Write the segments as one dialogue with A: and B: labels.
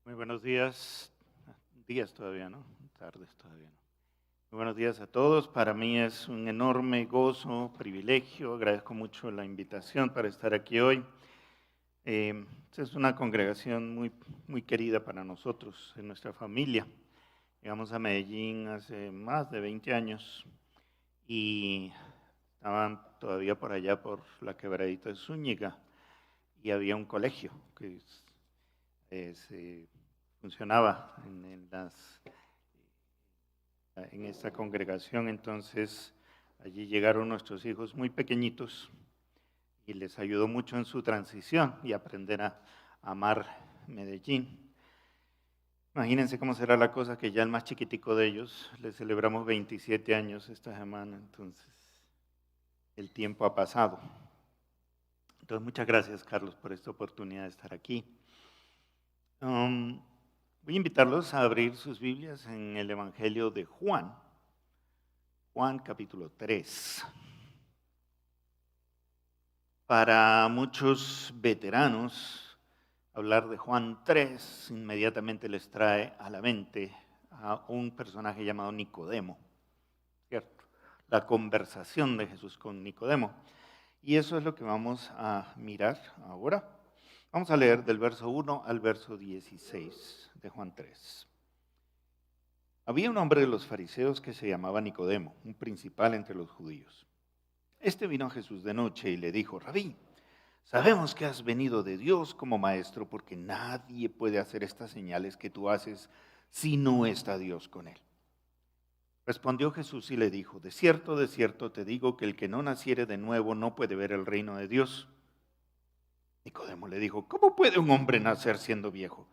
A: Muy buenos días, días todavía, ¿no? Tardes todavía, ¿no? Muy buenos días a todos. Para mí es un enorme gozo, privilegio. Agradezco mucho la invitación para estar aquí hoy. Esta es una congregación muy querida para nosotros, en nuestra familia. Llegamos a Medellín hace más de 20 años y estaban todavía por allá por la quebradita de Zúñiga y había un colegio que funcionaba en esta congregación. Entonces allí llegaron nuestros hijos muy pequeñitos y les ayudó mucho en su transición y aprender a amar Medellín. Imagínense cómo será la cosa que ya el más chiquitico de ellos, le celebramos 27 años esta semana, entonces el tiempo ha pasado. Entonces muchas gracias, Carlos, por esta oportunidad de estar aquí. Voy a invitarlos a abrir sus Biblias en el Evangelio de Juan, Juan capítulo 3. Para muchos veteranos, hablar de Juan 3 inmediatamente les trae a la mente a un personaje llamado Nicodemo, ¿cierto? La conversación de Jesús con Nicodemo. Y eso es lo que vamos a mirar ahora. Vamos a leer del verso 1 al verso 16 de Juan 3. Había un hombre de los fariseos que se llamaba Nicodemo, un principal entre los judíos. Este vino a Jesús de noche y le dijo: Rabí, sabemos que has venido de Dios como maestro, porque nadie puede hacer estas señales que tú haces si no está Dios con él. Respondió Jesús y le dijo: de cierto te digo que el que no naciere de nuevo no puede ver el reino de Dios. Nicodemo le dijo: ¿cómo puede un hombre nacer siendo viejo?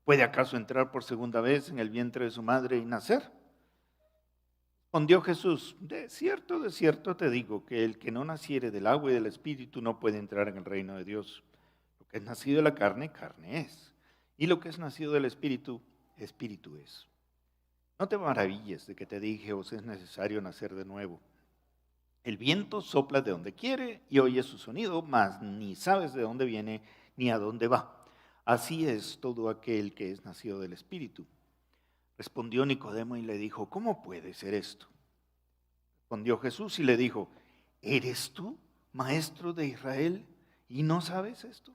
A: ¿Puede acaso entrar por segunda vez en el vientre de su madre y nacer? Respondió Jesús: de cierto te digo que el que no naciere del agua y del espíritu no puede entrar en el reino de Dios. Lo que es nacido de la carne, carne es. Y lo que es nacido del espíritu, espíritu es. No te maravilles de que te dije: os es necesario nacer de nuevo. El viento sopla de donde quiere y oyes su sonido, mas ni sabes de dónde viene ni a dónde va. Así es todo aquel que es nacido del espíritu. Respondió Nicodemo y le dijo: ¿cómo puede ser esto? Respondió Jesús y le dijo: ¿eres tú, maestro de Israel, y no sabes esto?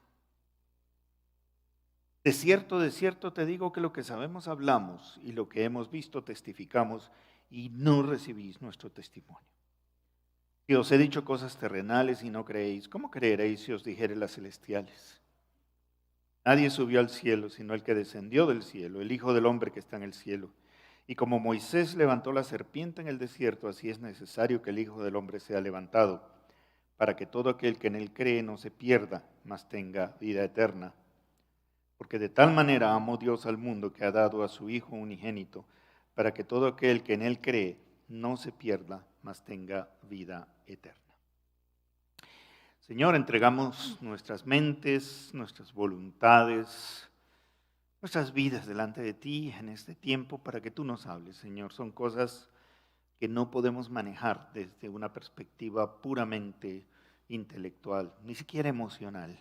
A: De cierto te digo que lo que sabemos hablamos y lo que hemos visto testificamos, y no recibís nuestro testimonio. Si os he dicho cosas terrenales y no creéis, ¿cómo creeréis si os dijere las celestiales? Nadie subió al cielo sino el que descendió del cielo, el Hijo del Hombre que está en el cielo. Y como Moisés levantó la serpiente en el desierto, así es necesario que el Hijo del Hombre sea levantado, para que todo aquel que en él cree no se pierda, mas tenga vida eterna. Porque de tal manera amó Dios al mundo que ha dado a su Hijo unigénito, para que todo aquel que en él cree no se pierda, mas tenga vida eterna. Señor, entregamos nuestras mentes, nuestras voluntades, nuestras vidas delante de ti en este tiempo para que tú nos hables, Señor. Son cosas que no podemos manejar desde una perspectiva puramente intelectual, ni siquiera emocional.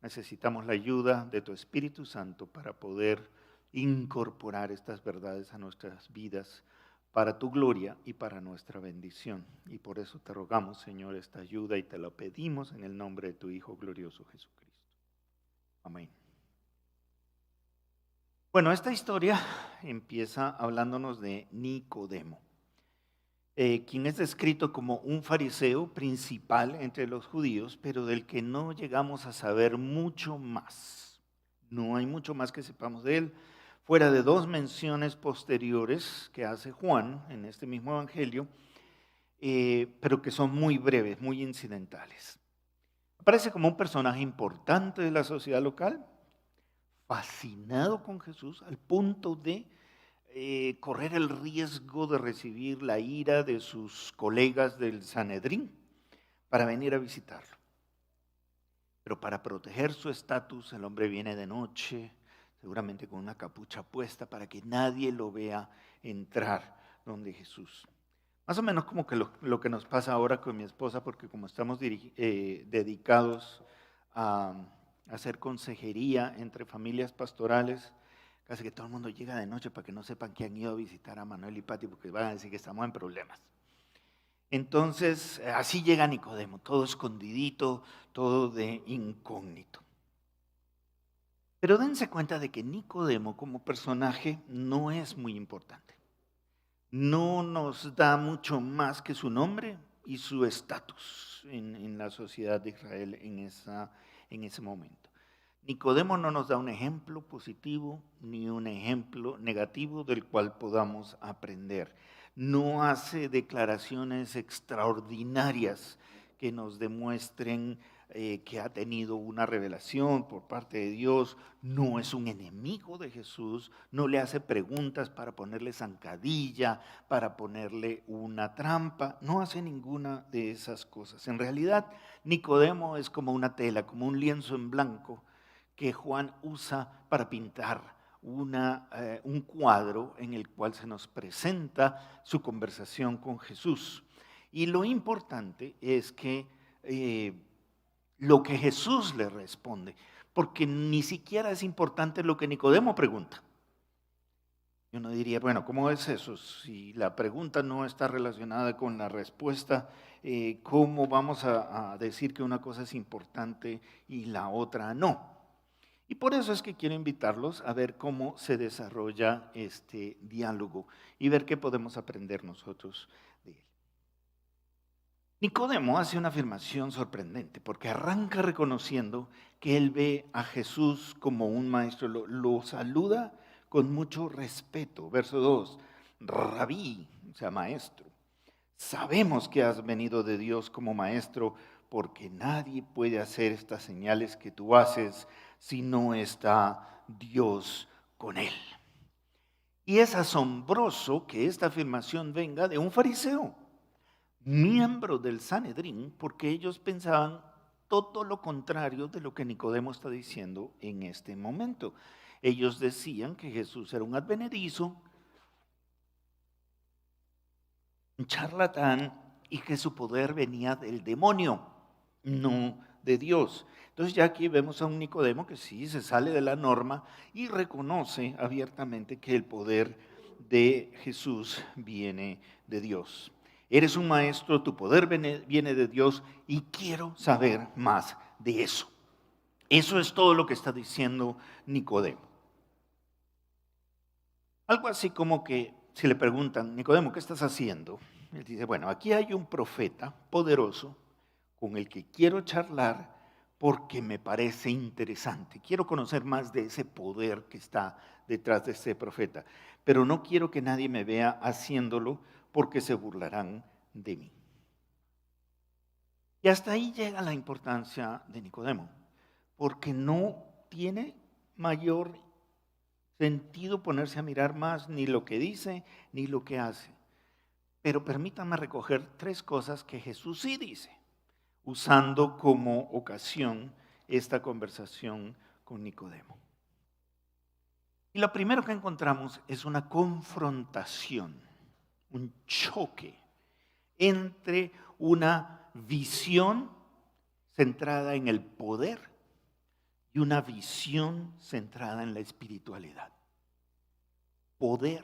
A: Necesitamos la ayuda de tu Espíritu Santo para poder incorporar estas verdades a nuestras vidas para tu gloria y para nuestra bendición. Y por eso te rogamos, Señor, esta ayuda y te lo pedimos en el nombre de tu Hijo glorioso Jesucristo. Amén. Bueno, esta historia empieza hablándonos de Nicodemo, quien es descrito como un fariseo principal entre los judíos, pero del que no llegamos a saber mucho más. No hay mucho más que sepamos de él, fuera de dos menciones posteriores que hace Juan en este mismo evangelio, pero que son muy breves, muy incidentales. Aparece como un personaje importante de la sociedad local, fascinado con Jesús al punto de correr el riesgo de recibir la ira de sus colegas del Sanedrín para venir a visitarlo. Pero para proteger su estatus, el hombre viene de noche, seguramente con una capucha puesta para que nadie lo vea entrar donde Jesús. Más o menos como que lo que nos pasa ahora con mi esposa, porque como estamos dedicados a hacer consejería entre familias pastorales, Casi que todo el mundo llega de noche para que no sepan que han ido a visitar a Manuel y Pati, porque van a decir que estamos en problemas. Entonces, así llega Nicodemo, todo escondidito, todo de incógnito. Pero dense cuenta de que Nicodemo como personaje no es muy importante. No nos da mucho más que su nombre y su estatus en la sociedad de Israel en ese momento. Nicodemo no nos da un ejemplo positivo ni un ejemplo negativo del cual podamos aprender. No hace declaraciones extraordinarias que nos demuestren que ha tenido una revelación por parte de Dios. No es un enemigo de Jesús, no le hace preguntas para ponerle zancadilla, para ponerle una trampa, no hace ninguna de esas cosas. En realidad, Nicodemo es como una tela, como un lienzo en blanco que Juan usa para pintar un cuadro en el cual se nos presenta su conversación con Jesús. Y lo importante es que lo que Jesús le responde, porque ni siquiera es importante lo que Nicodemo pregunta. Yo no diría, bueno, ¿cómo es eso? Si la pregunta no está relacionada con la respuesta, ¿cómo vamos a decir que una cosa es importante y la otra no? Y por eso es que quiero invitarlos a ver cómo se desarrolla este diálogo y ver qué podemos aprender nosotros de él. Nicodemo hace una afirmación sorprendente porque arranca reconociendo que él ve a Jesús como un maestro, lo saluda con mucho respeto. Verso 2, Rabí, o sea, maestro, sabemos que has venido de Dios como maestro porque nadie puede hacer estas señales que tú haces si no está Dios con él. Y es asombroso que esta afirmación venga de un fariseo, miembro del Sanedrín, porque ellos pensaban todo lo contrario de lo que Nicodemo está diciendo en este momento. Ellos decían que Jesús era un advenedizo, un charlatán, y que su poder venía del demonio, no de Dios. Entonces ya aquí vemos a un Nicodemo que sí se sale de la norma y reconoce abiertamente que el poder de Jesús viene de Dios. Eres un maestro, tu poder viene de Dios y quiero saber más de eso. Eso es todo lo que está diciendo Nicodemo. Algo así como que si le preguntan, Nicodemo, ¿qué estás haciendo? Él dice, bueno, aquí hay un profeta poderoso con el que quiero charlar porque me parece interesante. Quiero conocer más de ese poder que está detrás de ese profeta, pero no quiero que nadie me vea haciéndolo porque se burlarán de mí. Y hasta ahí llega la importancia de Nicodemo, porque no tiene mayor sentido ponerse a mirar más ni lo que dice ni lo que hace. Pero permítanme recoger tres cosas que Jesús sí dice, usando como ocasión esta conversación con Nicodemo. Y lo primero que encontramos es una confrontación, un choque entre una visión centrada en el poder y una visión centrada en la espiritualidad. Poder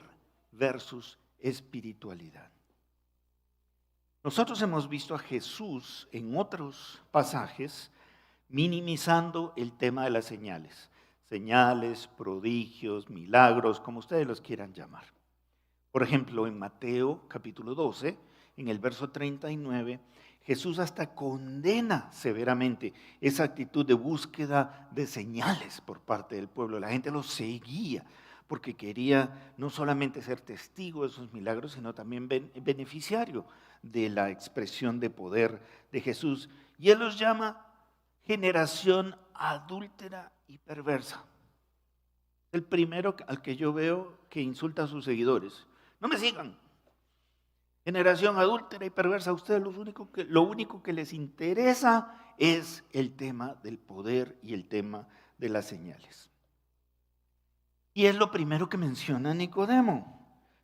A: versus espiritualidad. Nosotros hemos visto a Jesús en otros pasajes minimizando el tema de las señales. Señales, prodigios, milagros, como ustedes los quieran llamar. Por ejemplo, en Mateo capítulo 12, en el verso 39, Jesús hasta condena severamente esa actitud de búsqueda de señales por parte del pueblo. La gente los seguía porque quería no solamente ser testigo de esos milagros, sino también beneficiario de la expresión de poder de Jesús. Y Él los llama generación adúltera y perversa. El primero al que yo veo que insulta a sus seguidores. No me sigan. Generación adúltera y perversa. A ustedes lo único que les interesa es el tema del poder y el tema de las señales. Y es lo primero que menciona Nicodemo.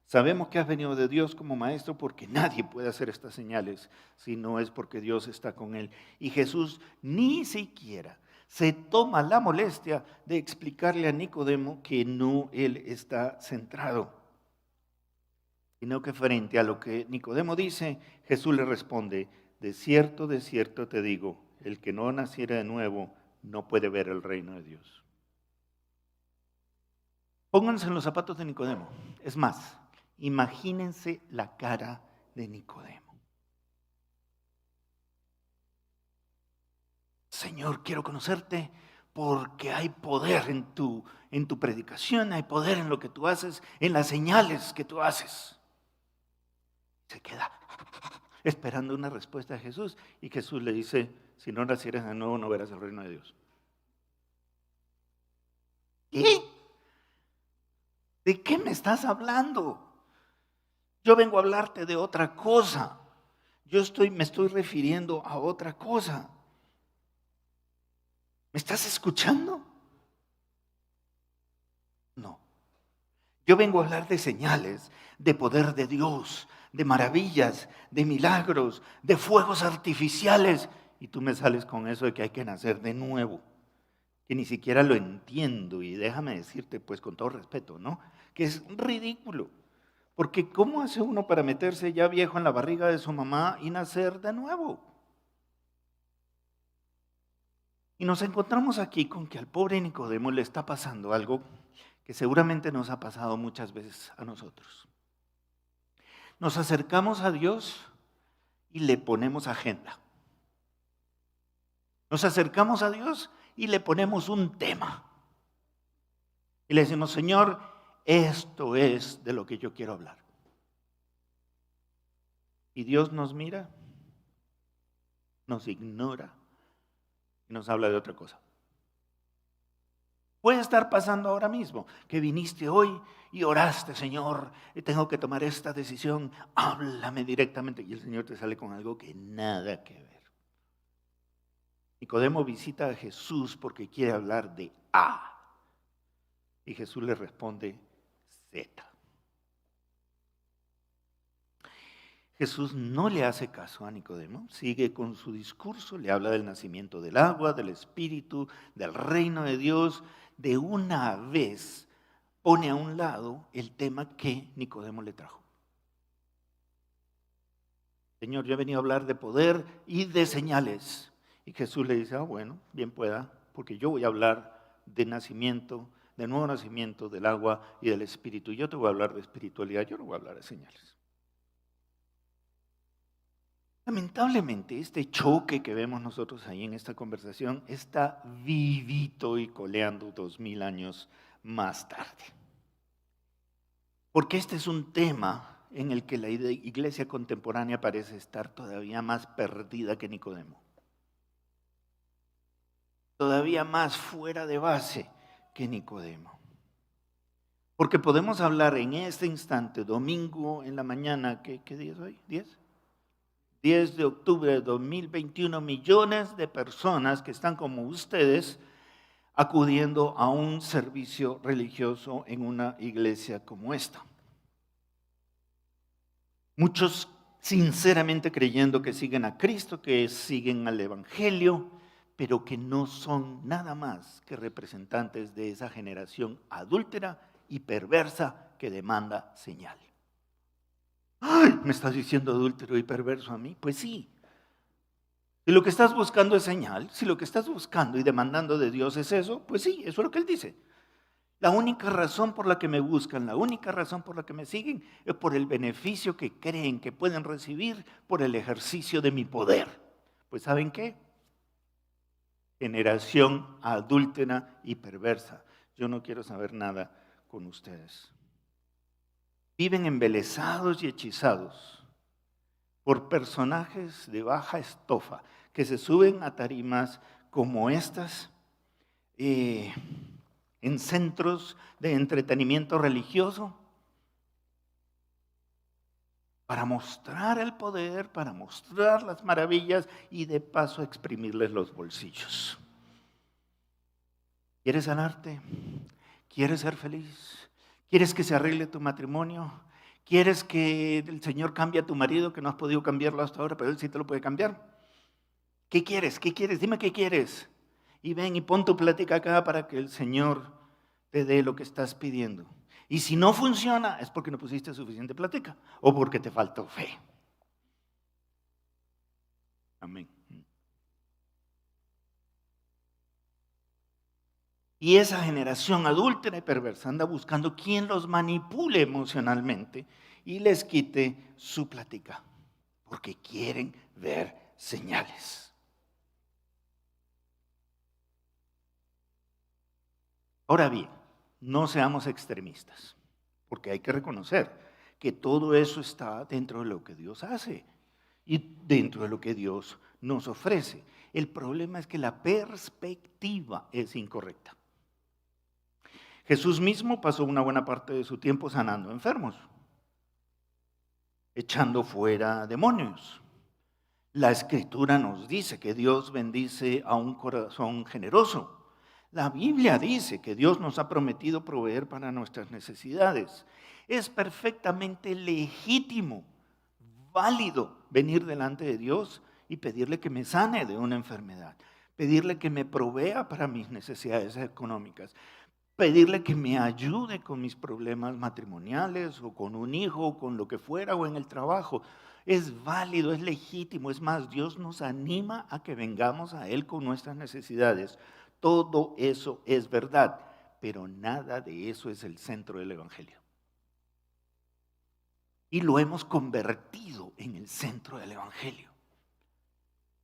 A: Sabemos que has venido de Dios como maestro porque nadie puede hacer estas señales si no es porque Dios está con él. Y Jesús ni siquiera se toma la molestia de explicarle a Nicodemo que no él está centrado, sino que frente a lo que Nicodemo dice, Jesús le responde: de cierto te digo, el que no naciera de nuevo no puede ver el reino de Dios. Pónganse en los zapatos de Nicodemo. Es más, imagínense la cara de Nicodemo. Señor, quiero conocerte porque hay poder en tu predicación, hay poder en lo que tú haces, en las señales que tú haces. Se queda esperando una respuesta de Jesús y Jesús le dice: si no nacieras de nuevo no verás el reino de Dios. ¿Y? ¿De qué me estás hablando? Yo vengo a hablarte de otra cosa. Me estoy refiriendo a otra cosa. ¿Me estás escuchando? No. Yo vengo a hablar de señales, de poder de Dios, de maravillas, de milagros, de fuegos artificiales. Y tú me sales con eso de que hay que nacer de nuevo, que ni siquiera lo entiendo. Y déjame decirte, pues con todo respeto, ¿no?, que es ridículo. Porque ¿cómo hace uno para meterse ya viejo en la barriga de su mamá y nacer de nuevo? Y nos encontramos aquí con que al pobre Nicodemo le está pasando algo que seguramente nos ha pasado muchas veces a nosotros. Nos acercamos a Dios y le ponemos agenda. Nos acercamos a Dios y le ponemos un tema. Y le decimos: Señor, esto es de lo que yo quiero hablar. Y Dios nos mira, nos ignora y nos habla de otra cosa. Puede estar pasando ahora mismo que viniste hoy y oraste: Señor, tengo que tomar esta decisión, háblame directamente. Y el Señor te sale con algo que nada que ver. Nicodemo visita a Jesús porque quiere hablar de A. Y Jesús le responde Z. Jesús no le hace caso a Nicodemo, sigue con su discurso, le habla del nacimiento del agua, del Espíritu, del reino de Dios. De una vez pone a un lado el tema que Nicodemo le trajo. Señor, yo he venido a hablar de poder y de señales. Y Jesús le dice: bueno, bien pueda, porque yo voy a hablar de nacimiento, de nuevo nacimiento, del agua y del Espíritu. Yo te voy a hablar de espiritualidad, yo no voy a hablar de señales. Lamentablemente, este choque que vemos nosotros ahí en esta conversación está vivito y coleando 2000 años más tarde. Porque este es un tema en el que la iglesia contemporánea parece estar todavía más perdida que Nicodemo. Todavía más fuera de base que Nicodemo. Porque podemos hablar en este instante, domingo en la mañana, ¿qué día es hoy? ¿10 de octubre de 2021, millones de personas que están como ustedes acudiendo a un servicio religioso en una iglesia como esta? Muchos sinceramente creyendo que siguen a Cristo, que siguen al Evangelio, pero que no son nada más que representantes de esa generación adúltera y perversa que demanda señal. ¡Ay! ¿Me estás diciendo adúltero y perverso a mí? Pues sí. Si lo que estás buscando es señal, si lo que estás buscando y demandando de Dios es eso, pues sí, eso es lo que Él dice. La única razón por la que me buscan, la única razón por la que me siguen, es por el beneficio que creen que pueden recibir por el ejercicio de mi poder. Pues ¿saben qué? Generación adúltera y perversa. Yo no quiero saber nada con ustedes. Viven embelesados y hechizados por personajes de baja estofa que se suben a tarimas como estas en centros de entretenimiento religioso para mostrar el poder, para mostrar las maravillas y de paso exprimirles los bolsillos. ¿Quieres sanarte? ¿Quieres ser feliz? ¿Quieres que se arregle tu matrimonio? ¿Quieres que el Señor cambie a tu marido que no has podido cambiarlo hasta ahora, pero Él sí te lo puede cambiar? ¿Qué quieres? ¿Qué quieres? Dime qué quieres. Y ven y pon tu plática acá para que el Señor te dé lo que estás pidiendo. Y si no funciona, es porque no pusiste suficiente plática o porque te faltó fe. Amén. Y esa generación adúltera y perversa anda buscando quien los manipule emocionalmente y les quite su plática, porque quieren ver señales. Ahora bien, no seamos extremistas, porque hay que reconocer que todo eso está dentro de lo que Dios hace y dentro de lo que Dios nos ofrece. El problema es que la perspectiva es incorrecta. Jesús mismo pasó una buena parte de su tiempo sanando enfermos, echando fuera demonios. La Escritura nos dice que Dios bendice a un corazón generoso. La Biblia dice que Dios nos ha prometido proveer para nuestras necesidades. Es perfectamente legítimo, válido venir delante de Dios y pedirle que me sane de una enfermedad, pedirle que me provea para mis necesidades económicas, pedirle que me ayude con mis problemas matrimoniales o con un hijo o con lo que fuera o en el trabajo. Es válido, es legítimo. Es más, Dios nos anima a que vengamos a Él con nuestras necesidades. Todo eso es verdad, pero nada de eso es el centro del Evangelio. Y lo hemos convertido en el centro del Evangelio.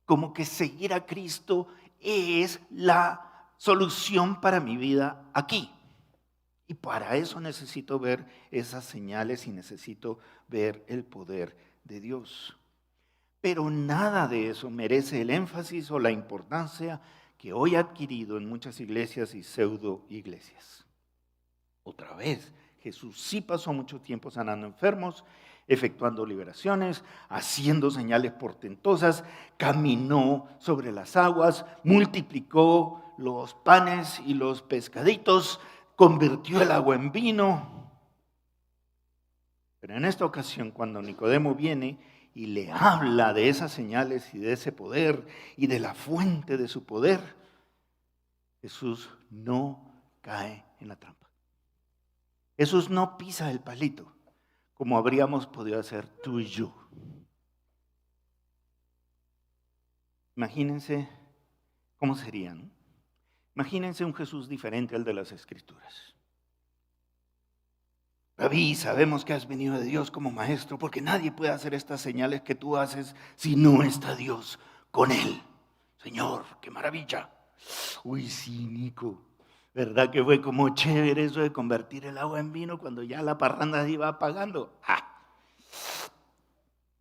A: Como que seguir a Cristo es la solución para mi vida aquí. Y para eso necesito ver esas señales y necesito ver el poder de Dios. Pero nada de eso merece el énfasis o la importancia que hoy ha adquirido en muchas iglesias y pseudo iglesias. Otra vez, Jesús sí pasó mucho tiempo sanando enfermos, efectuando liberaciones, haciendo señales portentosas, caminó sobre las aguas, multiplicó los panes y los pescaditos, convirtió el agua en vino. Pero en esta ocasión, cuando Nicodemo viene y le habla de esas señales y de ese poder y de la fuente de su poder, Jesús no cae en la trampa. Jesús no pisa el palito, como habríamos podido hacer tú y yo. Imagínense cómo sería, ¿no? Imagínense un Jesús diferente al de las Escrituras. Rabí, sabemos que has venido de Dios como maestro, porque nadie puede hacer estas señales que tú haces si no está Dios con él. Señor, qué maravilla. Uy, sí, Nico. ¿Verdad que fue como chévere eso de convertir el agua en vino cuando ya la parranda se iba apagando?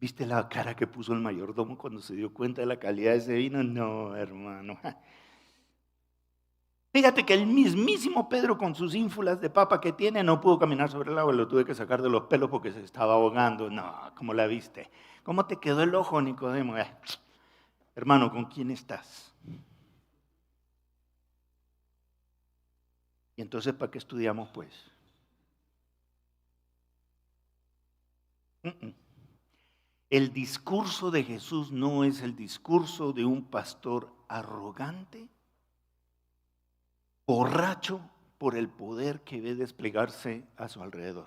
A: ¿Viste la cara que puso el mayordomo cuando se dio cuenta de la calidad de ese vino? No, hermano. Fíjate que el mismísimo Pedro con sus ínfulas de papa que tiene no pudo caminar sobre el agua, lo tuve que sacar de los pelos porque se estaba ahogando. No, ¿cómo la viste? ¿Cómo te quedó el ojo, Nicodemo? Hermano, ¿con quién estás? Y entonces, ¿para qué estudiamos, pues? El discurso de Jesús no es el discurso de un pastor arrogante, borracho por el poder que ve desplegarse a su alrededor.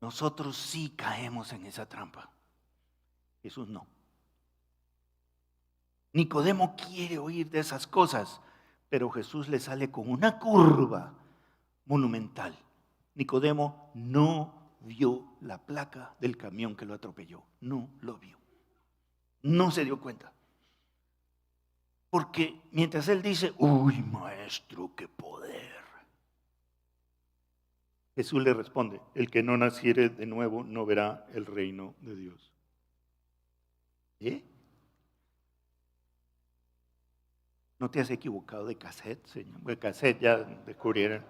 A: Nosotros sí caemos en esa trampa. Jesús no. Nicodemo quiere oír de esas cosas, pero Jesús le sale con una curva monumental. Nicodemo no vio la placa del camión que lo atropelló. No lo vio. No se dio cuenta. Porque mientras él dice, uy, maestro, qué poder. Jesús le responde, el que no naciere de nuevo no verá el reino de Dios. ¿No te has equivocado de cassette, señor? De cassette ya descubrieron.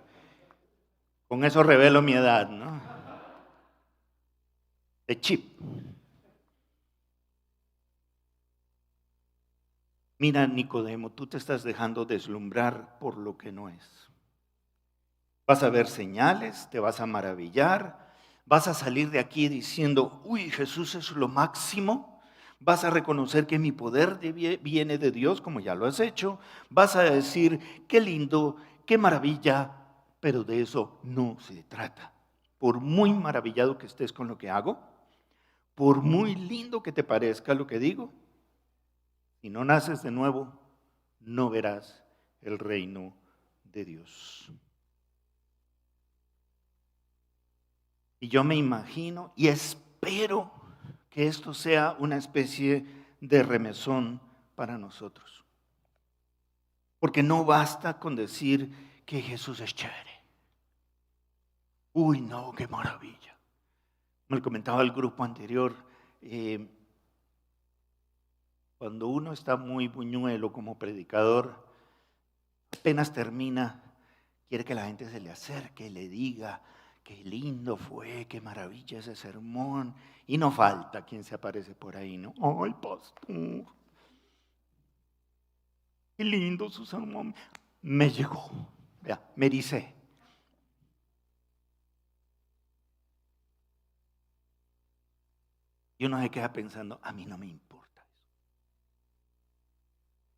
A: Con eso revelo mi edad, ¿no? De chip. Mira, Nicodemo, tú te estás dejando deslumbrar por lo que no es. Vas a ver señales, te vas a maravillar, vas a salir de aquí diciendo, uy, Jesús es lo máximo. Vas a reconocer que mi poder viene de Dios, como ya lo has hecho. Vas a decir, qué lindo, qué maravilla, pero de eso no se trata. Por muy maravillado que estés con lo que hago, por muy lindo que te parezca lo que digo, si no naces de nuevo, no verás el reino de Dios. Y yo me imagino y espero que esto sea una especie de remesón para nosotros. Porque no basta con decir que Jesús es chévere. Uy, no, qué maravilla. Me lo comentaba el grupo anterior. Cuando uno está muy buñuelo como predicador, apenas termina, quiere que la gente se le acerque, le diga, qué lindo fue, qué maravilla ese sermón. Y no falta quien se aparece por ahí, ¿no? Ay, pastor, qué lindo su sermón. Me llegó, ya, me ericé. Y uno se queda pensando, a mí no me importa eso.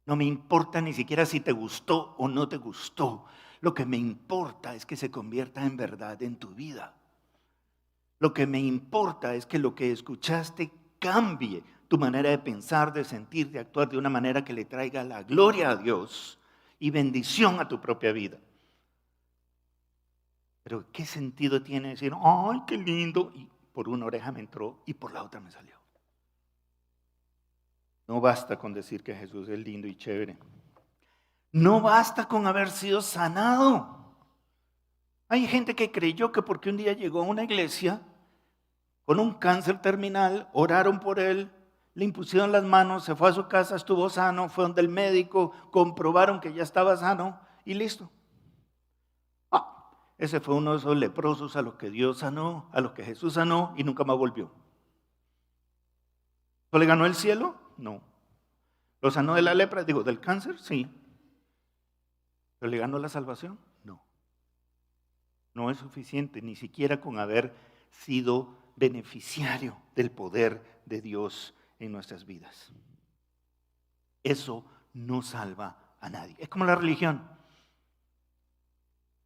A: No me importa ni siquiera si te gustó o no te gustó. Lo que me importa es que se convierta en verdad en tu vida. Lo que me importa es que lo que escuchaste cambie tu manera de pensar, de sentir, de actuar de una manera que le traiga la gloria a Dios y bendición a tu propia vida. Pero ¿qué sentido tiene decir, ay, qué lindo? Y por una oreja me entró y por la otra me salió. No basta con decir que Jesús es lindo y chévere. No basta con haber sido sanado. Hay gente que creyó que porque un día llegó a una iglesia con un cáncer terminal, oraron por él, le impusieron las manos, se fue a su casa, estuvo sano, fue donde el médico, comprobaron que ya estaba sano y listo. Ese fue uno de esos leprosos a los que Dios sanó, a los que Jesús sanó y nunca más volvió. ¿No le ganó el cielo? No. ¿Lo sanó de la lepra? Digo, ¿del cáncer? Sí. ¿Pero le ganó la salvación? No. No es suficiente, ni siquiera con haber sido beneficiario del poder de Dios en nuestras vidas. Eso no salva a nadie. Es como la religión.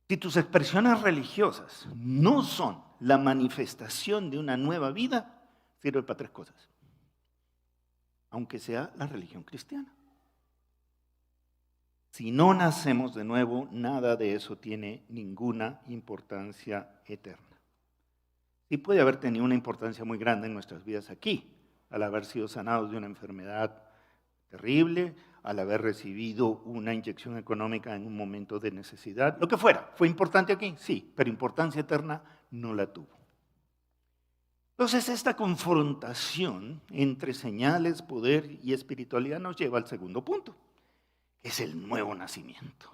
A: Si tus expresiones religiosas no son la manifestación de una nueva vida, sirve para tres cosas. Aunque sea la religión cristiana. Si no nacemos de nuevo, nada de eso tiene ninguna importancia eterna. Sí puede haber tenido una importancia muy grande en nuestras vidas aquí, al haber sido sanados de una enfermedad terrible, al haber recibido una inyección económica en un momento de necesidad, lo que fuera. ¿Fue importante aquí? Sí, pero importancia eterna no la tuvo. Entonces, esta confrontación entre señales, poder y espiritualidad nos lleva al segundo punto, que es el nuevo nacimiento.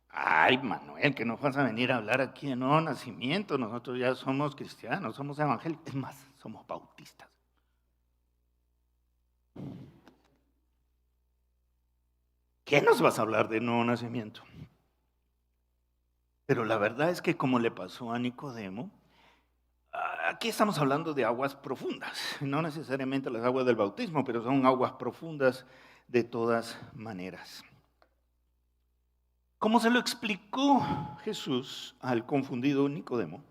A: Ay, Manuel, que no vas a venir a hablar aquí de nuevo nacimiento. Nosotros ya somos cristianos, somos evangélicos. Es más, somos bautistas. ¿Qué nos vas a hablar de nuevo nacimiento? Pero la verdad es que como le pasó a Nicodemo, aquí estamos hablando de aguas profundas. No necesariamente las aguas del bautismo, pero son aguas profundas de todas maneras. Como se lo explicó Jesús al confundido Nicodemo,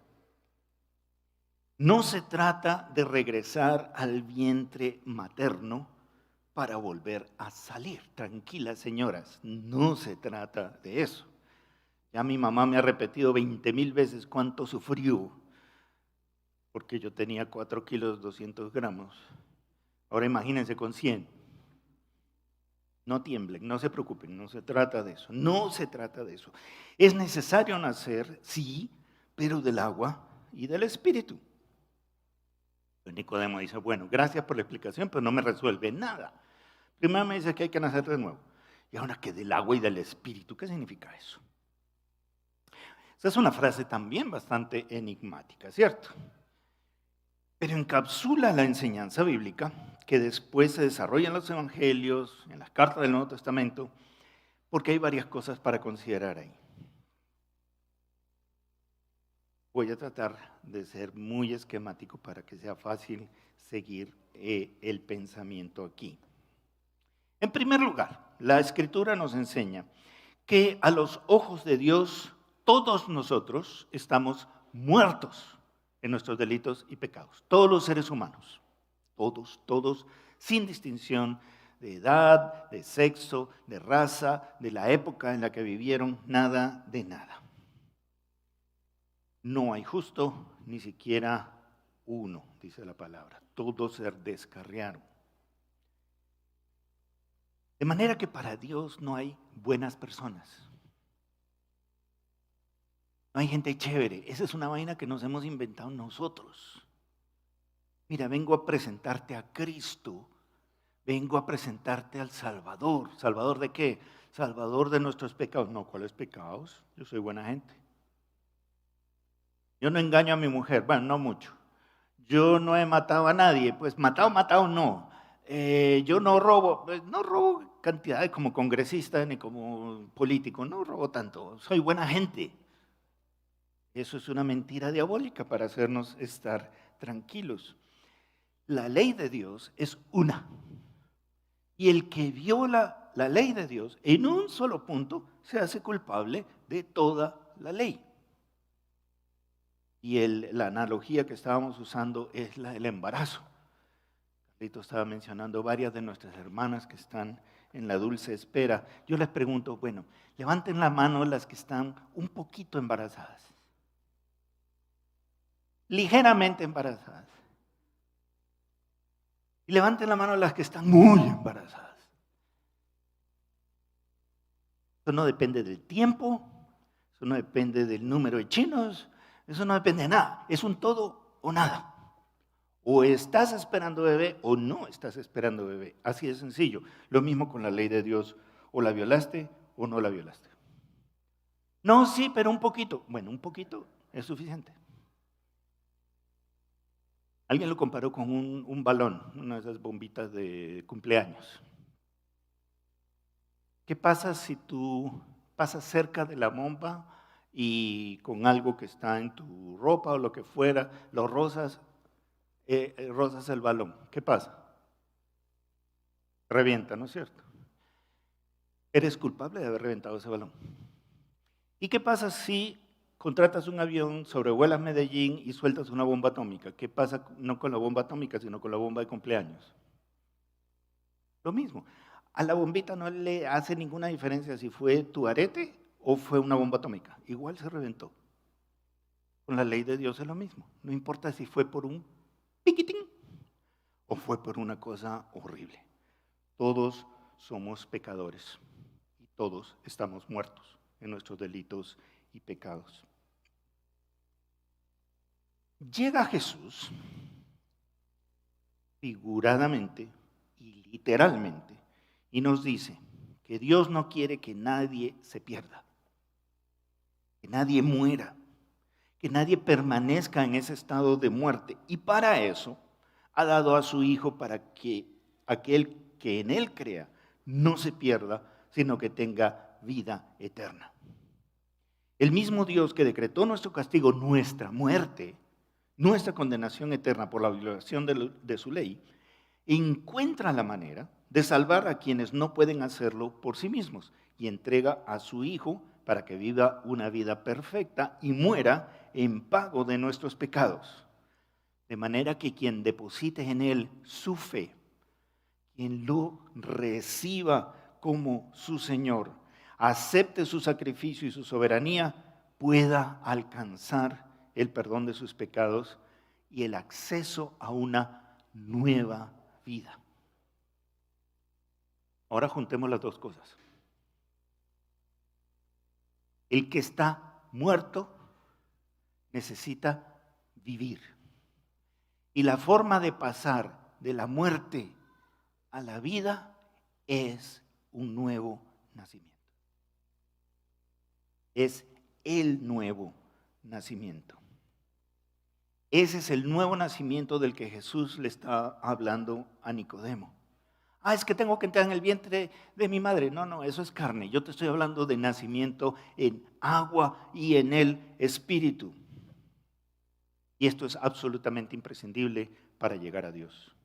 A: no se trata de regresar al vientre materno para volver a salir. Tranquilas, señoras, no se trata de eso. Ya mi mamá me ha repetido 20,000 veces cuánto sufrió, porque yo tenía 4 kilos 200 gramos. Ahora imagínense con 100. No tiemblen, no se preocupen, no se trata de eso, no se trata de eso. Es necesario nacer, sí, pero del agua y del espíritu. Pues Nicodemo dice, bueno, gracias por la explicación, pero no me resuelve nada. Primero me dice que hay que nacer de nuevo. Y ahora que del agua y del espíritu, ¿qué significa eso? Esa es una frase también bastante enigmática, ¿cierto? Pero encapsula la enseñanza bíblica que después se desarrolla en los evangelios, en las cartas del Nuevo Testamento, porque hay varias cosas para considerar ahí. Voy a tratar de ser muy esquemático para que sea fácil seguir el pensamiento aquí. En primer lugar, la Escritura nos enseña que a los ojos de Dios todos nosotros estamos muertos en nuestros delitos y pecados. Todos los seres humanos, todos, sin distinción de edad, de sexo, de raza, de la época en la que vivieron, nada de nada. No hay justo, ni siquiera uno, dice la palabra. Todos se descarriaron. De manera que para Dios no hay buenas personas. No hay gente chévere. Esa es una vaina que nos hemos inventado nosotros. Mira, vengo a presentarte a Cristo. Vengo a presentarte al Salvador. ¿Salvador de qué? Salvador de nuestros pecados. No, ¿cuáles pecados? Yo soy buena gente. Yo no engaño a mi mujer. Bueno, no mucho. Yo no he matado a nadie. Pues matado no. Yo no robo. Pues, no robo cantidades como congresista ni como político. No robo tanto. Soy buena gente. Eso es una mentira diabólica para hacernos estar tranquilos. La ley de Dios es una. Y el que viola la ley de Dios en un solo punto se hace culpable de toda la ley. Y la analogía que estábamos usando es la del embarazo. Carlito estaba mencionando varias de nuestras hermanas que están en la dulce espera. Yo les pregunto, bueno, levanten la mano las que están un poquito embarazadas. Ligeramente embarazadas. Y levanten la mano las que están muy embarazadas. Eso no depende del tiempo, eso no depende del número de chinos, eso no depende de nada. Es un todo o nada. O estás esperando bebé o no estás esperando bebé. Así de sencillo. Lo mismo con la ley de Dios. O la violaste o no la violaste. No, sí, pero un poquito. Bueno, un poquito es suficiente. Alguien lo comparó con un balón, una de esas bombitas de cumpleaños. ¿Qué pasa si tú pasas cerca de la bomba y con algo que está en tu ropa o lo que fuera, lo rozas el balón? ¿Qué pasa? Revienta, ¿no es cierto? Eres culpable de haber reventado ese balón. ¿Y qué pasa si contratas un avión, sobrevuelas Medellín y sueltas una bomba atómica? ¿Qué pasa no con la bomba atómica, sino con la bomba de cumpleaños? Lo mismo. A la bombita no le hace ninguna diferencia si fue tu arete o fue una bomba atómica. Igual se reventó. Con la ley de Dios es lo mismo. No importa si fue por un piquitín o fue por una cosa horrible. Todos somos pecadores y todos estamos muertos en nuestros delitos y pecados. Llega Jesús figuradamente y literalmente y nos dice que Dios no quiere que nadie se pierda, que nadie muera, que nadie permanezca en ese estado de muerte. Y para eso ha dado a su Hijo para que aquel que en Él crea no se pierda, sino que tenga vida eterna. El mismo Dios que decretó nuestro castigo, nuestra muerte, nuestra condenación eterna por la violación de su ley, encuentra la manera de salvar a quienes no pueden hacerlo por sí mismos y entrega a su Hijo para que viva una vida perfecta y muera en pago de nuestros pecados. De manera que quien deposite en Él su fe, quien lo reciba como su Señor, acepte su sacrificio y su soberanía, pueda alcanzar el perdón de sus pecados y el acceso a una nueva vida. Ahora juntemos las dos cosas. El que está muerto necesita vivir. Y la forma de pasar de la muerte a la vida es un nuevo nacimiento. Es el nuevo nacimiento. Ese es el nuevo nacimiento del que Jesús le está hablando a Nicodemo. Es que tengo que entrar en el vientre de mi madre. No, eso es carne. Yo te estoy hablando de nacimiento en agua y en el Espíritu. Y esto es absolutamente imprescindible para llegar a Dios.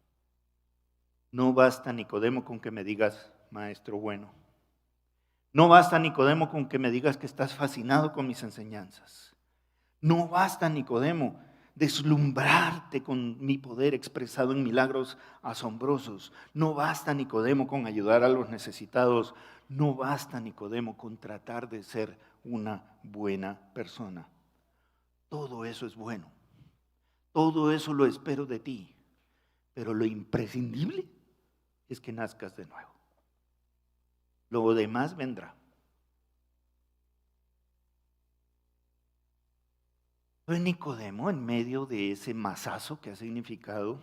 A: No basta, Nicodemo, con que me digas, maestro bueno. No basta, Nicodemo, con que me digas que estás fascinado con mis enseñanzas. No basta, Nicodemo, deslumbrarte con mi poder expresado en milagros asombrosos. No basta, Nicodemo, con ayudar a los necesitados. No basta, Nicodemo, con tratar de ser una buena persona. Todo eso es bueno. Todo eso lo espero de ti. Pero lo imprescindible es que nazcas de nuevo. Lo demás vendrá. Entonces Nicodemo, en medio de ese mazazo que ha significado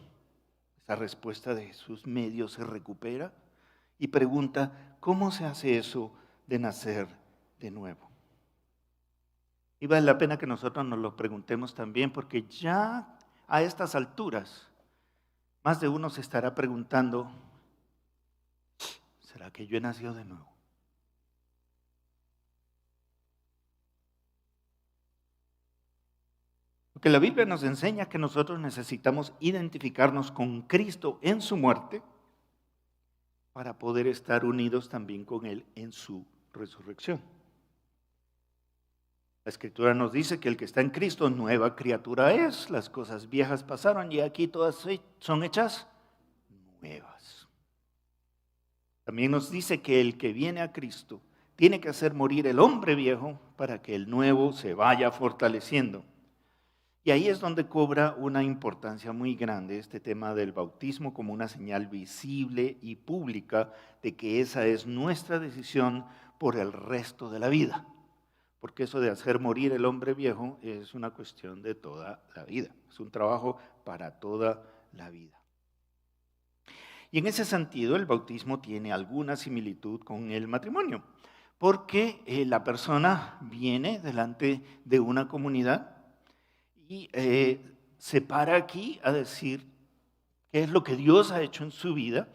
A: esa respuesta de Jesús, medio se recupera y pregunta, ¿cómo se hace eso de nacer de nuevo? Y vale la pena que nosotros nos lo preguntemos también, porque ya a estas alturas, más de uno se estará preguntando, ¿será que yo he nacido de nuevo? Porque la Biblia nos enseña que nosotros necesitamos identificarnos con Cristo en su muerte para poder estar unidos también con Él en su resurrección. La Escritura nos dice que el que está en Cristo, nueva criatura es. Las cosas viejas pasaron y aquí todas son hechas nuevas. También nos dice que el que viene a Cristo tiene que hacer morir el hombre viejo para que el nuevo se vaya fortaleciendo. Y ahí es donde cobra una importancia muy grande este tema del bautismo como una señal visible y pública de que esa es nuestra decisión por el resto de la vida. Porque eso de hacer morir el hombre viejo es una cuestión de toda la vida. Es un trabajo para toda la vida. Y en ese sentido el bautismo tiene alguna similitud con el matrimonio. Porque la persona viene delante de una comunidad y se para aquí a decir qué es lo que Dios ha hecho en su vida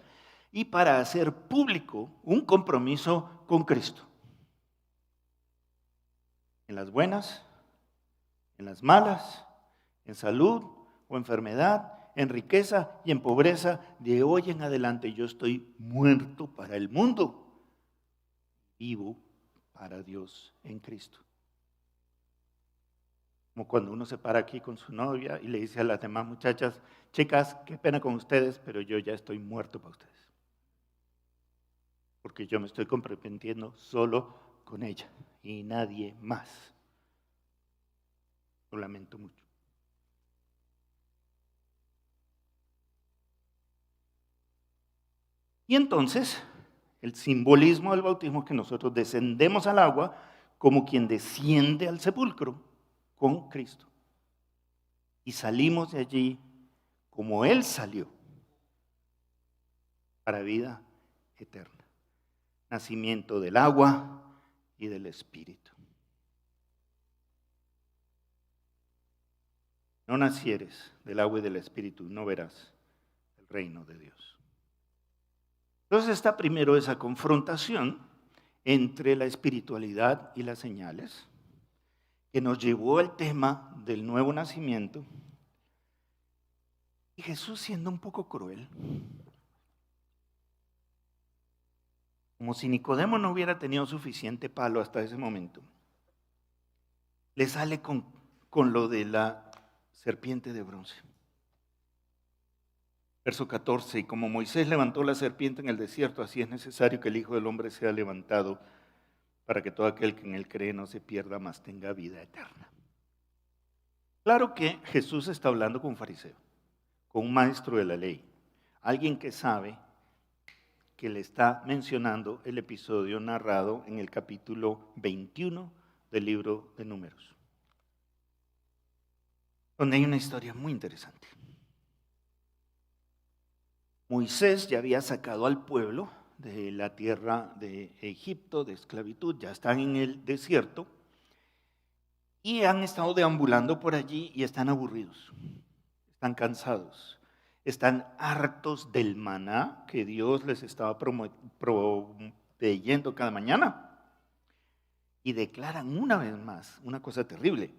A: y para hacer público un compromiso con Cristo. En las buenas, en las malas, en salud o enfermedad, en riqueza y en pobreza, de hoy en adelante yo estoy muerto para el mundo, vivo para Dios en Cristo. Como cuando uno se para aquí con su novia y le dice a las demás muchachas, chicas, qué pena con ustedes, pero yo ya estoy muerto para ustedes. Porque yo me estoy comprometiendo solo con ella y nadie más. Lo lamento mucho. Y entonces, el simbolismo del bautismo es que nosotros descendemos al agua como quien desciende al sepulcro con Cristo. Y salimos de allí como Él salió, para vida eterna. Nacimiento del agua y del Espíritu. No nacieres del agua y del Espíritu, no verás el reino de Dios. Entonces está primero esa confrontación entre la espiritualidad y las señales, que nos llevó al tema del nuevo nacimiento. Y Jesús, siendo un poco cruel, como si Nicodemo no hubiera tenido suficiente palo hasta ese momento, le sale con lo de la serpiente de bronce. Verso 14, y como Moisés levantó la serpiente en el desierto, así es necesario que el Hijo del Hombre sea levantado para que todo aquel que en él cree no se pierda, mas tenga vida eterna. Claro que Jesús está hablando con un fariseo, con un maestro de la ley, alguien que sabe que le está mencionando el episodio narrado en el capítulo 21 del libro de Números, donde hay una historia muy interesante. Moisés ya había sacado al pueblo de la tierra de Egipto, de esclavitud, ya están en el desierto y han estado deambulando por allí y están aburridos, están cansados, están hartos del maná que Dios les estaba proveyendo cada mañana y declaran una vez más una cosa terrible,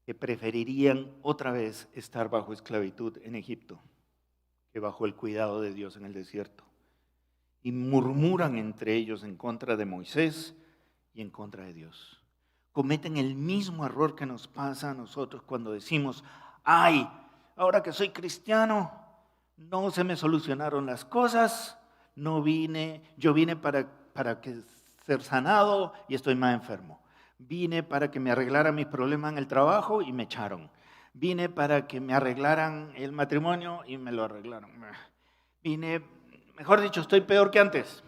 A: que preferirían otra vez estar bajo esclavitud en Egipto que bajo el cuidado de Dios en el desierto. Y murmuran entre ellos en contra de Moisés y en contra de Dios. Cometen el mismo error que nos pasa a nosotros cuando decimos, ay, ahora que soy cristiano, no se me solucionaron las cosas, yo vine para ser sanado y estoy más enfermo. Vine para que me arreglaran mis problemas en el trabajo y me echaron. Vine para que me arreglaran el matrimonio y me lo arreglaron. Mejor dicho, estoy peor que antes.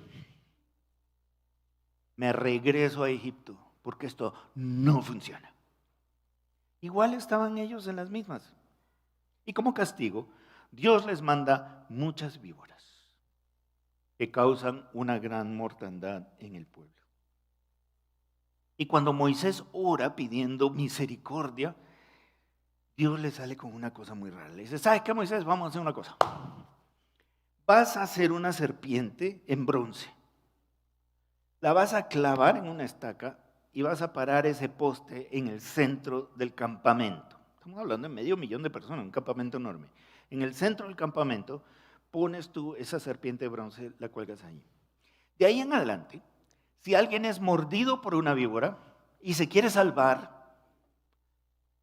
A: Me regreso a Egipto porque esto no funciona. Igual estaban ellos en las mismas. Y como castigo, Dios les manda muchas víboras que causan una gran mortandad en el pueblo. Y cuando Moisés ora pidiendo misericordia, Dios le sale con una cosa muy rara. Le dice, ¿sabes qué, Moisés? Vamos a hacer una cosa. Vas a hacer una serpiente en bronce. La vas a clavar en una estaca y vas a parar ese poste en el centro del campamento. Estamos hablando de 500,000 de personas, un campamento enorme. En el centro del campamento pones tú esa serpiente de bronce, la cuelgas ahí. De ahí en adelante, si alguien es mordido por una víbora y se quiere salvar,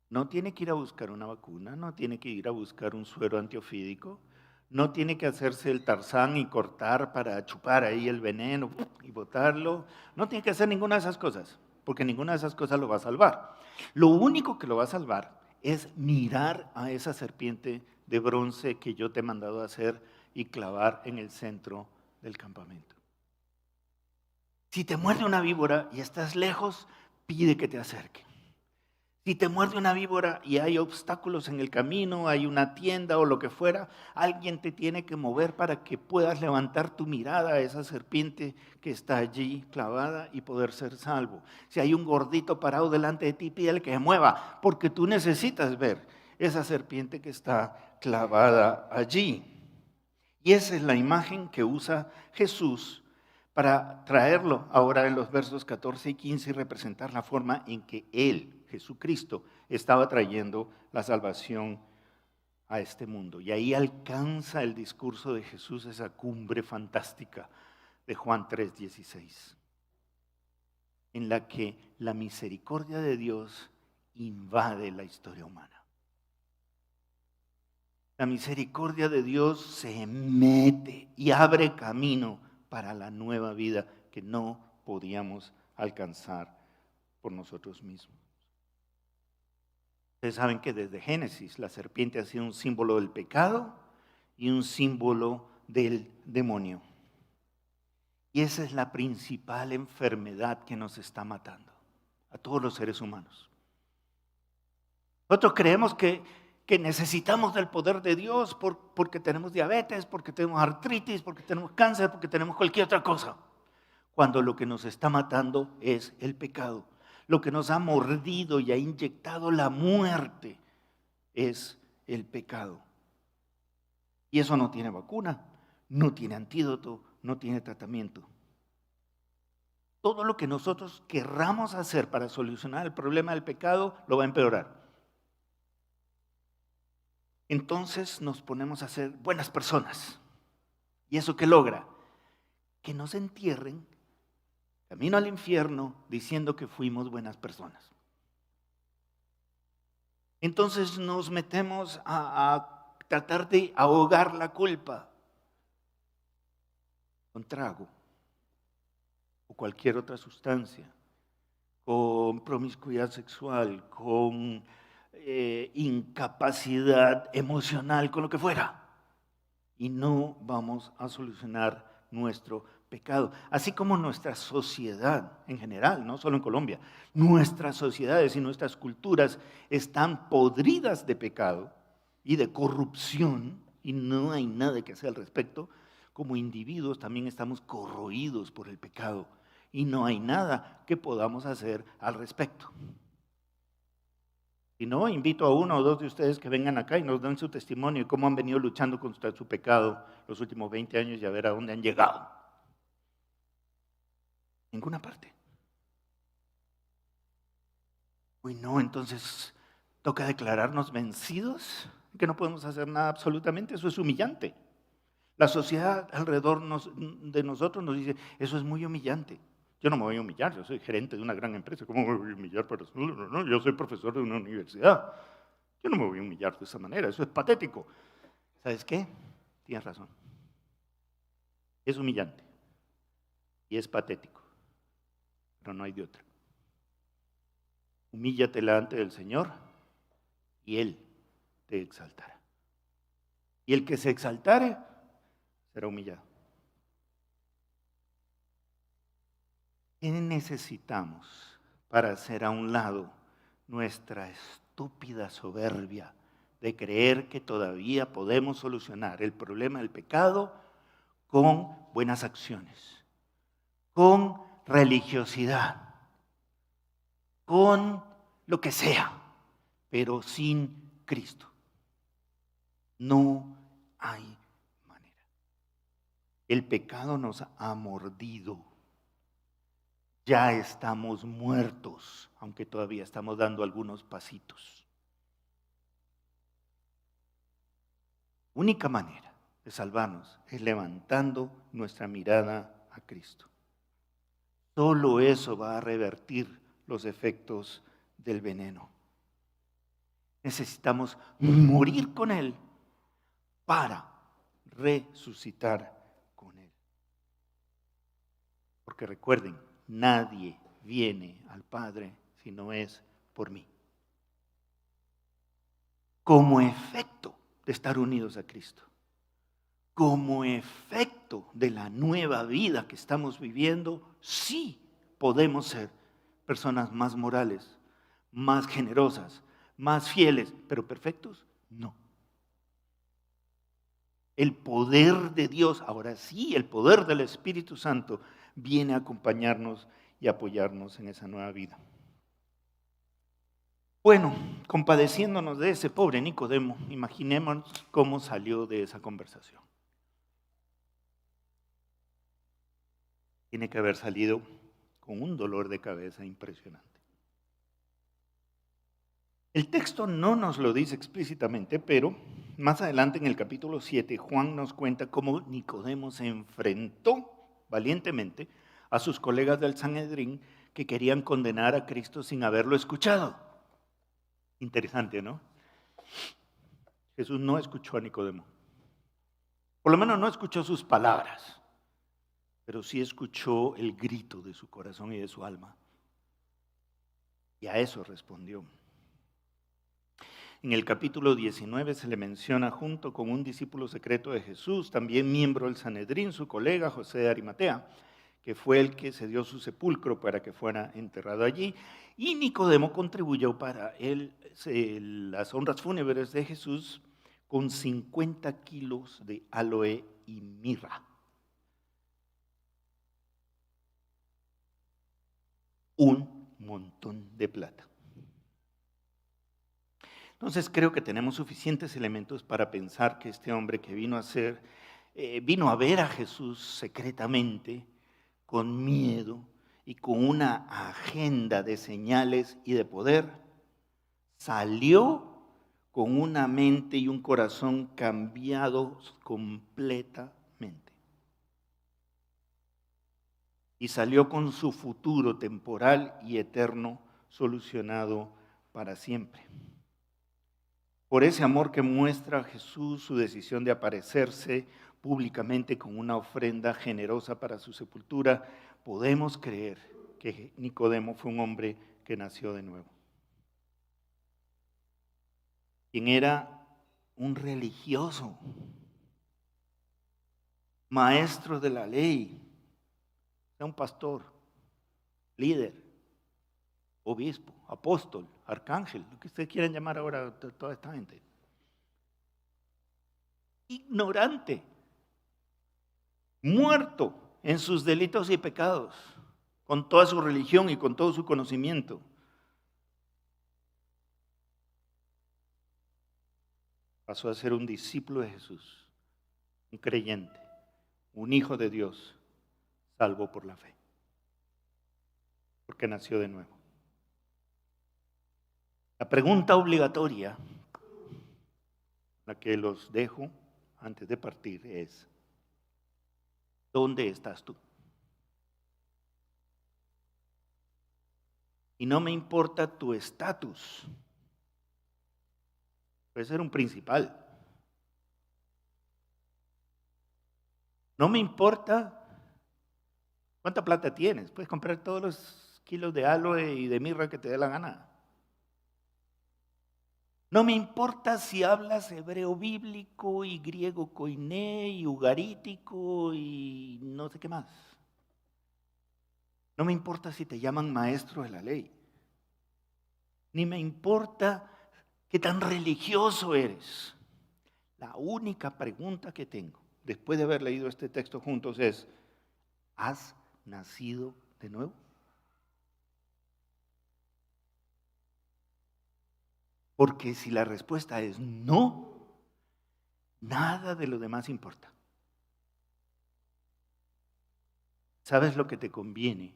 A: no tiene que ir a buscar una vacuna, no tiene que ir a buscar un suero antiofídico, no tiene que hacerse el Tarzán y cortar para chupar ahí el veneno y botarlo. No tiene que hacer ninguna de esas cosas, porque ninguna de esas cosas lo va a salvar. Lo único que lo va a salvar es mirar a esa serpiente de bronce que yo te he mandado a hacer y clavar en el centro del campamento. Si te muerde una víbora y estás lejos, pide que te acerque. Si te muerde una víbora y hay obstáculos en el camino, hay una tienda o lo que fuera, alguien te tiene que mover para que puedas levantar tu mirada a esa serpiente que está allí clavada y poder ser salvo. Si hay un gordito parado delante de ti, pídele que se mueva, porque tú necesitas ver esa serpiente que está clavada allí. Y esa es la imagen que usa Jesús para traerlo ahora en los versos 14 y 15 y representar la forma en que Él, Jesucristo, estaba trayendo la salvación a este mundo. Y ahí alcanza el discurso de Jesús esa cumbre fantástica de Juan 3:16, en la que la misericordia de Dios invade la historia humana. La misericordia de Dios se mete y abre camino para la nueva vida que no podíamos alcanzar por nosotros mismos. Ustedes saben que desde Génesis la serpiente ha sido un símbolo del pecado y un símbolo del demonio. Y esa es la principal enfermedad que nos está matando a todos los seres humanos. Nosotros creemos que necesitamos del poder de Dios porque tenemos diabetes, porque tenemos artritis, porque tenemos cáncer, porque tenemos cualquier otra cosa. Cuando lo que nos está matando es el pecado. Lo que nos ha mordido y ha inyectado la muerte es el pecado. Y eso no tiene vacuna, no tiene antídoto, no tiene tratamiento. Todo lo que nosotros querramos hacer para solucionar el problema del pecado lo va a empeorar. Entonces nos ponemos a ser buenas personas. ¿Y eso qué logra? Que nos entierren camino al infierno diciendo que fuimos buenas personas. Entonces nos metemos a tratar de ahogar la culpa con trago o cualquier otra sustancia, con promiscuidad sexual, con incapacidad emocional, con lo que fuera. Y no vamos a solucionar nuestro pecado. Así como nuestra sociedad en general, no solo en Colombia, nuestras sociedades y nuestras culturas están podridas de pecado y de corrupción y no hay nada que hacer al respecto. Como individuos también estamos corroídos por el pecado y no hay nada que podamos hacer al respecto. Si no, invito a uno o dos de ustedes que vengan acá y nos den su testimonio y cómo han venido luchando contra su pecado los últimos 20 años y a ver a dónde han llegado. Ninguna parte. Uy, no, entonces toca declararnos vencidos, que no podemos hacer nada absolutamente, eso es humillante. La sociedad alrededor de nosotros nos dice, eso es muy humillante. Yo no me voy a humillar, yo soy gerente de una gran empresa, ¿cómo me voy a humillar para eso? No, yo soy profesor de una universidad. Yo no me voy a humillar de esa manera, eso es patético. ¿Sabes qué? Tienes razón. Es humillante y es patético, pero no hay de otra. Humíllate delante del Señor y Él te exaltará. Y el que se exaltare será humillado. ¿Qué necesitamos para hacer a un lado nuestra estúpida soberbia de creer que todavía podemos solucionar el problema del pecado con buenas acciones, con religiosidad, con lo que sea, pero sin Cristo? No hay manera. El pecado nos ha mordido. Ya estamos muertos, aunque todavía estamos dando algunos pasitos. Única manera de salvarnos es levantando nuestra mirada a Cristo. Solo eso va a revertir los efectos del veneno. Necesitamos morir con Él para resucitar con Él. Porque recuerden, nadie viene al Padre si no es por mí. Como efecto de estar unidos a Cristo, como efecto de la nueva vida que estamos viviendo, sí podemos ser personas más morales, más generosas, más fieles, pero perfectos, no. El poder de Dios, ahora sí, el poder del Espíritu Santo viene a acompañarnos y apoyarnos en esa nueva vida. Bueno, compadeciéndonos de ese pobre Nicodemo, imaginemos cómo salió de esa conversación. Tiene que haber salido con un dolor de cabeza impresionante. El texto no nos lo dice explícitamente, pero más adelante en el capítulo 7, Juan nos cuenta cómo Nicodemo se enfrentó valientemente a sus colegas del Sanedrín que querían condenar a Cristo sin haberlo escuchado. Interesante, ¿no? Jesús no escuchó a Nicodemo. Por lo menos no escuchó sus palabras, pero sí escuchó el grito de su corazón y de su alma. Y a eso respondió. En el capítulo 19 se le menciona junto con un discípulo secreto de Jesús, también miembro del Sanedrín, su colega José de Arimatea, que fue el que se dio su sepulcro para que fuera enterrado allí. Y Nicodemo contribuyó para las honras fúnebres de Jesús con 50 kilos de aloe y mirra. Un montón de plata. Entonces creo que tenemos suficientes elementos para pensar que este hombre que vino a ver a Jesús secretamente, con miedo y con una agenda de señales y de poder, salió con una mente y un corazón cambiados completamente. Y salió con su futuro temporal y eterno solucionado para siempre. Por ese amor que muestra Jesús, su decisión de aparecerse públicamente con una ofrenda generosa para su sepultura, podemos creer que Nicodemo fue un hombre que nació de nuevo. Quien era un religioso, maestro de la ley, era un pastor, líder, obispo, apóstol, arcángel, lo que ustedes quieran llamar ahora a toda esta gente. Ignorante, muerto en sus delitos y pecados, con toda su religión y con todo su conocimiento. Pasó a ser un discípulo de Jesús, un creyente, un hijo de Dios, salvo por la fe, porque nació de nuevo. La pregunta obligatoria, la que los dejo antes de partir, es: ¿Dónde estás tú? Y no me importa tu estatus. Puedes ser un principal. No me importa cuánta plata tienes. Puedes comprar todos los kilos de aloe y de mirra que te dé la gana. No me importa si hablas hebreo bíblico y griego koiné y ugarítico y no sé qué más. No me importa si te llaman maestro de la ley. Ni me importa qué tan religioso eres. La única pregunta que tengo, después de haber leído este texto juntos, es: ¿has nacido de nuevo? Porque si la respuesta es no, nada de lo demás importa. ¿Sabes lo que te conviene?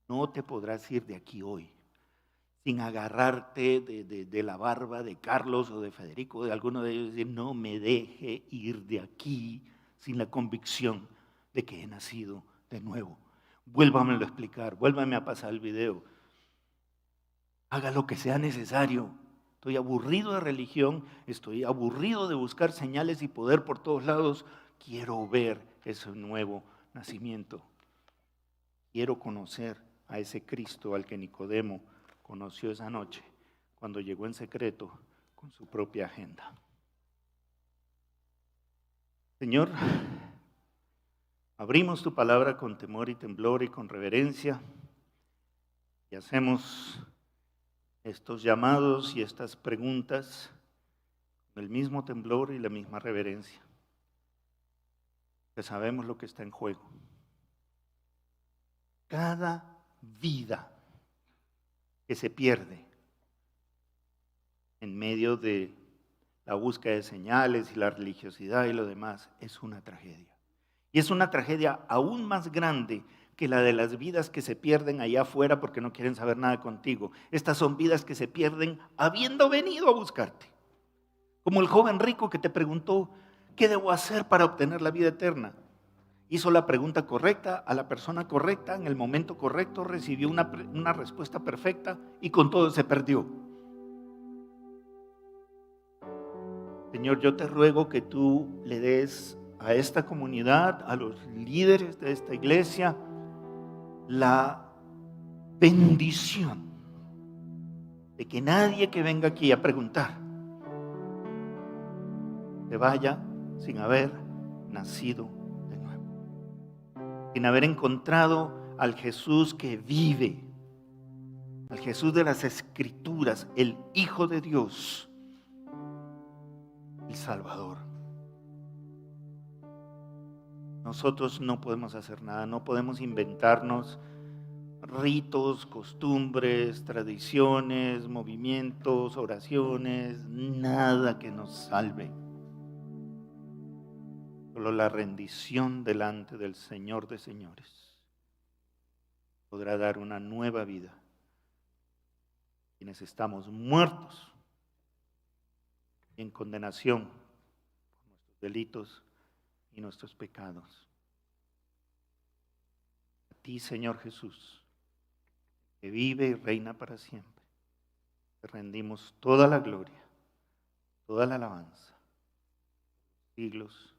A: No te podrás ir de aquí hoy sin agarrarte de la barba de Carlos o de Federico, de alguno de ellos, y decir: no me deje ir de aquí sin la convicción de que he nacido de nuevo. Vuélvamelo a explicar, vuélvame a pasar el video. Haga lo que sea necesario. Estoy aburrido de religión, estoy aburrido de buscar señales y poder por todos lados. Quiero ver ese nuevo nacimiento. Quiero conocer a ese Cristo al que Nicodemo conoció esa noche cuando llegó en secreto con su propia agenda. Señor, abrimos tu palabra con temor y temblor y con reverencia y hacemos estos llamados y estas preguntas con el mismo temblor y la misma reverencia, que sabemos lo que está en juego. Cada vida que se pierde en medio de la búsqueda de señales y la religiosidad y lo demás es una tragedia. Y es una tragedia aún más grande que la de las vidas que se pierden allá afuera porque no quieren saber nada contigo. Estas son vidas que se pierden habiendo venido a buscarte. Como el joven rico que te preguntó: ¿qué debo hacer para obtener la vida eterna? Hizo la pregunta correcta a la persona correcta, en el momento correcto, recibió una respuesta perfecta y con todo se perdió. Señor, yo te ruego que tú le des a esta comunidad, a los líderes de esta iglesia, la bendición de que nadie que venga aquí a preguntar se vaya sin haber nacido de nuevo, sin haber encontrado al Jesús que vive, al Jesús de las Escrituras, el Hijo de Dios, el Salvador. Nosotros no podemos hacer nada, no podemos inventarnos ritos, costumbres, tradiciones, movimientos, oraciones, nada que nos salve. Solo la rendición delante del Señor de señores podrá dar una nueva vida. Quienes estamos muertos en condenación por nuestros delitos y nuestros pecados. A ti, Señor Jesús, que vive y reina para siempre, te rendimos toda la gloria, toda la alabanza, siglos